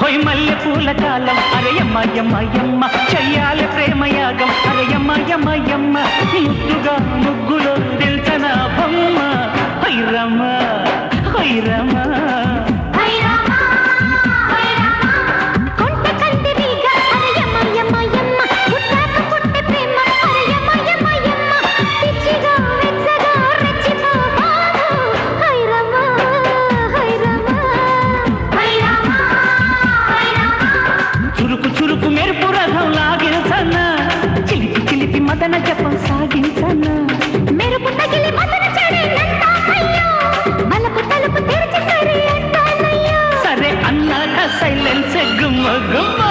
హొయ్ మల్లె పూల కాలం అరయమ్మ యమ్మ యమ్మ చెయ్యాలి ప్రేమయాగం అరయమ్మ యమ్మ యమ్మ ముద్దుగా ముగ్గులో దిల్చన బొమ్మ హైరమ్మ హైరమ్మ చురుకు మెరుపు రథం లాగించన్న చిలిపి చిలిపి మదన జపం సాగించన్న మెరుపు తగిలి మదన బలపు తలుపు తెరిచి సరే అన్నాక సైలెన్స్ గుమ్మ గుమ్మ